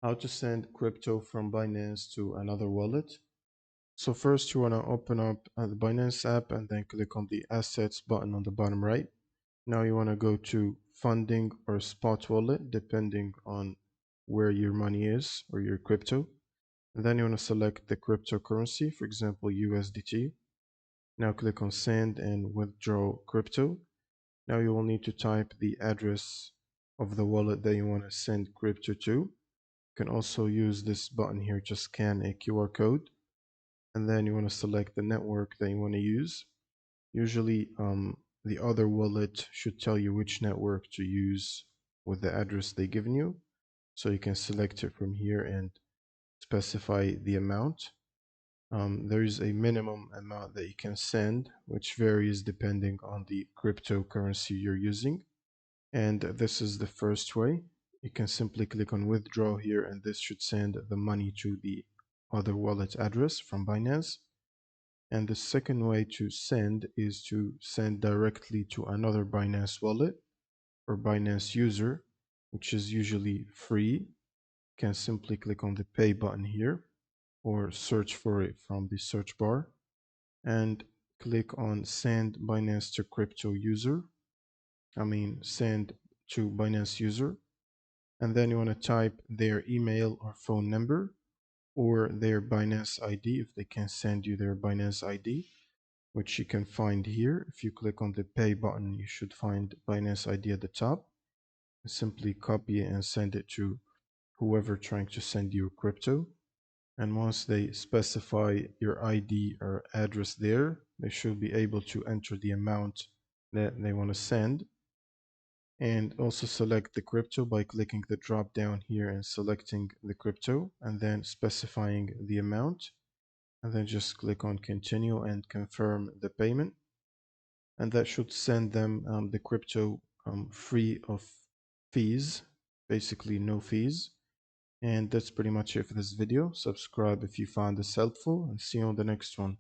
How to send crypto from Binance to another wallet. So first you want to open up the Binance app and then click on the assets button on the bottom right. Now you want to go to funding or spot wallet depending on where your money is or your crypto. And then you want to select the cryptocurrency, for example USDT. Now click on send and withdraw crypto. Now you will need to type the address of the wallet that you want to send crypto to. You can also use this button here to scan a QR code, and then you want to select the network that you want to use. Usually the other wallet should tell you which network to use with the address they've given you, so you can select it from here and specify the amount. There is a minimum amount that you can send, which varies depending on the cryptocurrency you're using. And this is the first way. You can simply click on withdraw here, and this should send the money to the other wallet address from Binance. And the second way to send is to send directly to another Binance wallet or Binance user, which is usually free. You can simply click on the pay button here or search for it from the search bar and click on send Binance to crypto user. Send to Binance user. And then you want to type their email or phone number or their Binance ID if they can send you their Binance ID, which you can find here. If you click on the pay button, you should find Binance ID at the top. Simply copy it and send it to whoever trying to send you crypto. And once they specify your ID or address there, they should be able to enter the amount that they want to send. And also select the crypto by clicking the drop down here and selecting the crypto and then specifying the amount, and then just click on continue and confirm the payment, and that should send them the crypto free of fees, basically no fees. And that's pretty much it for this video. Subscribe if you found this helpful, and see you on the next one.